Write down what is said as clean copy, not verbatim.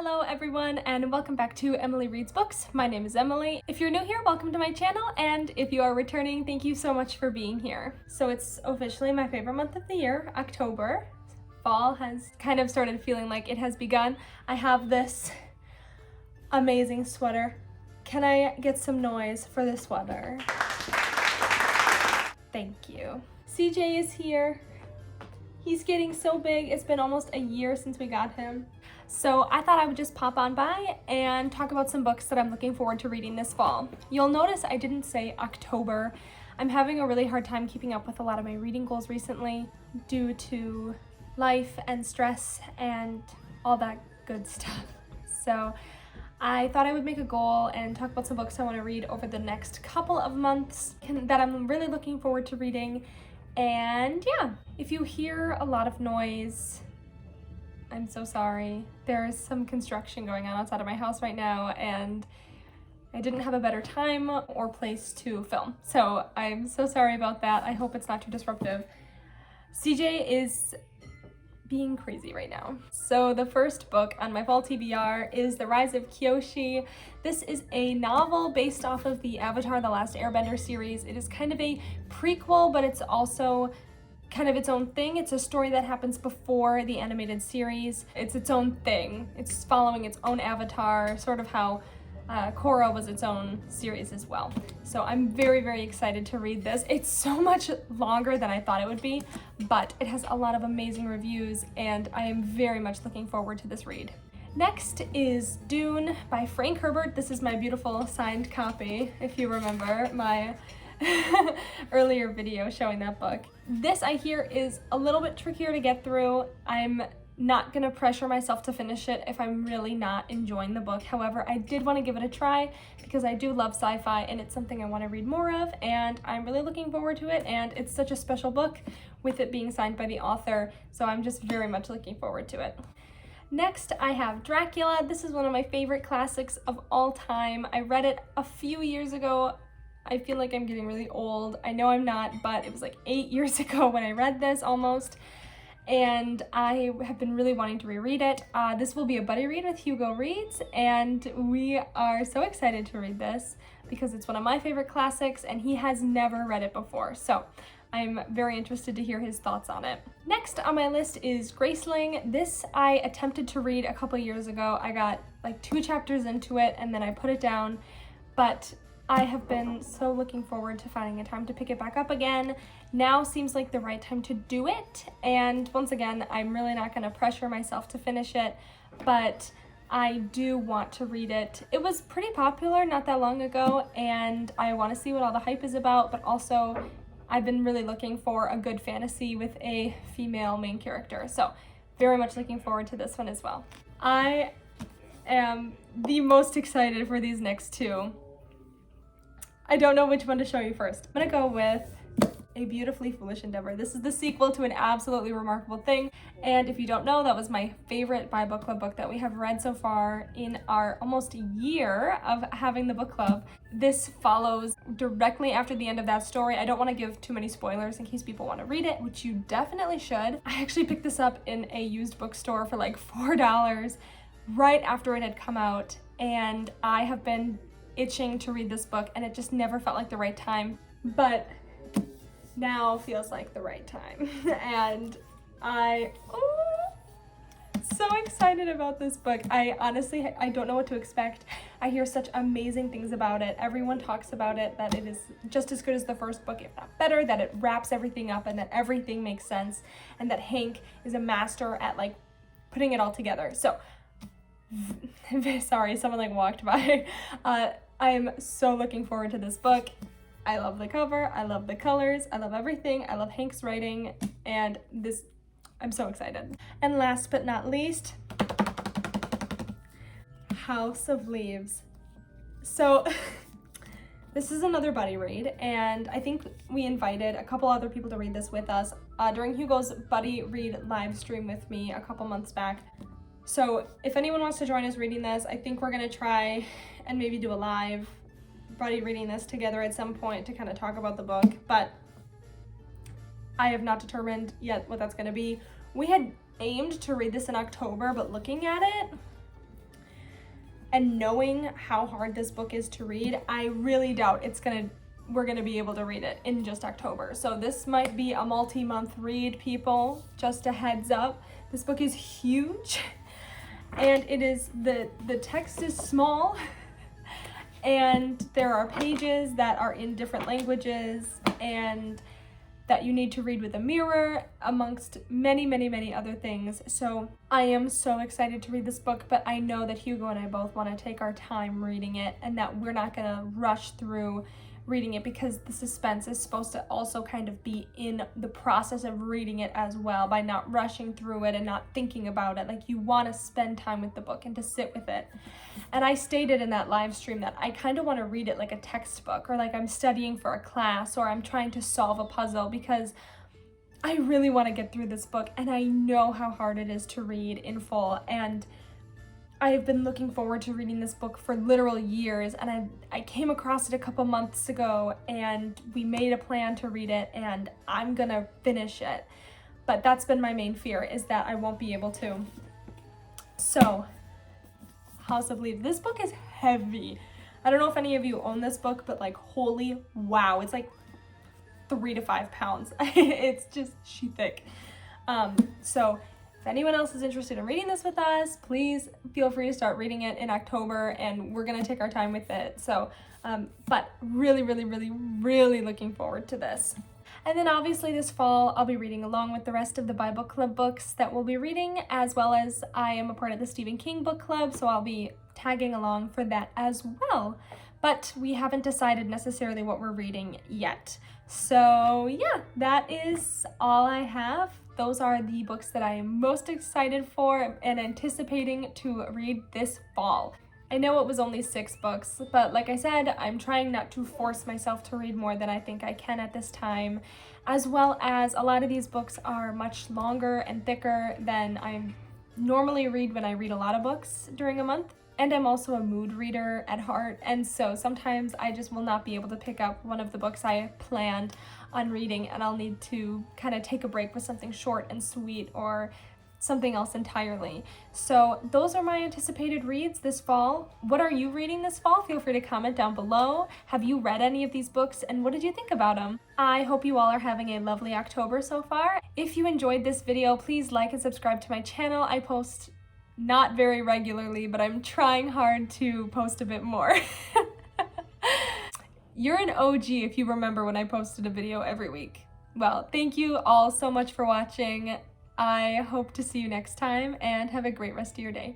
Hello everyone and welcome back to Emily Reads Books. My name is Emily. If you're new here, welcome to my channel, and if you are returning, thank you so much for being here. So it's officially my favorite month of the year, October. Fall has kind of started feeling like it has begun. I have this amazing sweater. Can I get some noise for the sweater? Thank you. CJ is here. He's getting so big. It's been almost a year since we got him. So I thought I would just pop on by and talk about some books that I'm looking forward to reading this fall. You'll notice I didn't say October. I'm having a really hard time keeping up with a lot of my reading goals recently due to life and stress and all that good stuff. So I thought I would make a goal and talk about some books I want to read over the next couple of months that I'm really looking forward to reading. And yeah, if you hear a lot of noise, I'm so sorry. There's some construction going on outside of my house right now, and I didn't have a better time or place to film. So I'm so sorry about that. I hope it's not too disruptive. CJ is being crazy right now. So the first book on my fall TBR is The Rise of Kyoshi. This is a novel based off of the Avatar: The Last Airbender series. It is kind of a prequel, but it's also kind of its own thing. It's a story that happens before the animated series. It's its own thing. It's following its own avatar, sort of how Korra was its own series as well. So I'm very, very excited to read this. It's so much longer than I thought it would be, but it has a lot of amazing reviews, and I am very much looking forward to this read. Next is Dune by Frank Herbert. This is my beautiful signed copy, if you remember my earlier video showing that book. This, I hear, is a little bit trickier to get through. I'm not gonna pressure myself to finish it if I'm really not enjoying the book. However, I did want to give it a try because I do love sci-fi and it's something I want to read more of, and I'm really looking forward to it, and it's such a special book with it being signed by the author, so I'm just very much looking forward to it. Next, I have Dracula. This is one of my favorite classics of all time. I read it a few years ago. I feel like I'm getting really old. I know I'm not, but it was like 8 years ago when I read this almost, and I have been really wanting to reread it. This will be a buddy read with Hugo Reads, and we are so excited to read this because it's one of my favorite classics and he has never read it before. So I'm very interested to hear his thoughts on it. Next on my list is Graceling. This I attempted to read a couple years ago. I got like 2 chapters into it and then I put it down, but I have been so looking forward to finding a time to pick it back up again. Now seems like the right time to do it, and once again, I'm really not going to pressure myself to finish it, but I do want to read it. It was pretty popular not that long ago, and I want to see what all the hype is about, but also I've been really looking for a good fantasy with a female main character, so very much looking forward to this one as well. I am the most excited for these next 2. I don't know which one to show you first. I'm gonna go with A Beautifully Foolish Endeavor. This is the sequel to an absolutely remarkable thing, and if you don't know, that was my favorite by book club book that we have read so far in our almost year of having the book club. This follows directly after the end of that story. I don't want to give too many spoilers in case people want to read it, which you definitely should. I actually picked this up in a used bookstore for like $4 right after it had come out, and I have been itching to read this book, and it just never felt like the right time, but now feels like the right time. And I so excited about this book. I honestly don't know what to expect. I hear such amazing things about it. Everyone talks about it, that it is just as good as the first book, if not better, that it wraps everything up and that everything makes sense, and that Hank is a master at like putting it all together. So sorry, someone like walked by. I am so looking forward to this book. I love the cover, I love the colors, I love everything, I love Hank's writing, and this, I'm so excited. And last but not least, House of Leaves. So this is another buddy read, and I think we invited a couple other people to read this with us during Hugo's buddy read live stream with me a couple months back. So if anyone wants to join us reading this, I think we're gonna try and maybe do a live buddy reading this together at some point to kind of talk about the book, but I have not determined yet what that's gonna be. We had aimed to read this in October, but looking at it, And knowing how hard this book is to read, I really doubt we're gonna be able to read it in just October. So this might be a multi-month read, people, just a heads up. This book is huge, and it is, the text is small, and there are pages that are in different languages, and that you need to read with a mirror, amongst many, many, many other things. So I am so excited to read this book, but I know that Hugo and I both want to take our time reading it, and that we're not gonna rush through reading it, because the suspense is supposed to also kind of be in the process of reading it as well, by not rushing through it and not thinking about it. Like, you want to spend time with the book and to sit with it. And I stated in that live stream that I kind of want to read it like a textbook, or like I'm studying for a class, or I'm trying to solve a puzzle, because I really want to get through this book, and I know how hard it is to read in full, and I have been looking forward to reading this book for literal years, and I came across it a couple months ago, and we made a plan to read it, and I'm gonna finish it. But that's been my main fear, is that I won't be able to. So, House of Leaves. This book is heavy. I don't know if any of you own this book, but like, holy wow, it's like 3 to 5 pounds. It's just sheet thick. So if anyone else is interested in reading this with us, please feel free to start reading it in October, and we're gonna take our time with it. So, but really, really, really, really looking forward to this. And then obviously this fall, I'll be reading along with the rest of the Bible Club books that we'll be reading, as well as I am a part of the Stephen King book club, so I'll be tagging along for that as well. But we haven't decided necessarily what we're reading yet. So yeah, that is all I have. Those are the books that I am most excited for and anticipating to read this fall. I know it was only 6 books, but like I said, I'm trying not to force myself to read more than I think I can at this time, as well as a lot of these books are much longer and thicker than I normally read when I read a lot of books during a month. And I'm also a mood reader at heart, and so sometimes I just will not be able to pick up one of the books I planned on reading, and I'll need to kind of take a break with something short and sweet or something else entirely. So those are my anticipated reads this fall. What are you reading this fall? Feel free to comment down below. Have you read any of these books, and what did you think about them? I hope you all are having a lovely October so far. If you enjoyed this video, please like and subscribe to my channel. I post not very regularly, but I'm trying hard to post a bit more. You're an OG if you remember when I posted a video every week. Well, thank you all so much for watching. I hope to see you next time, and have a great rest of your day.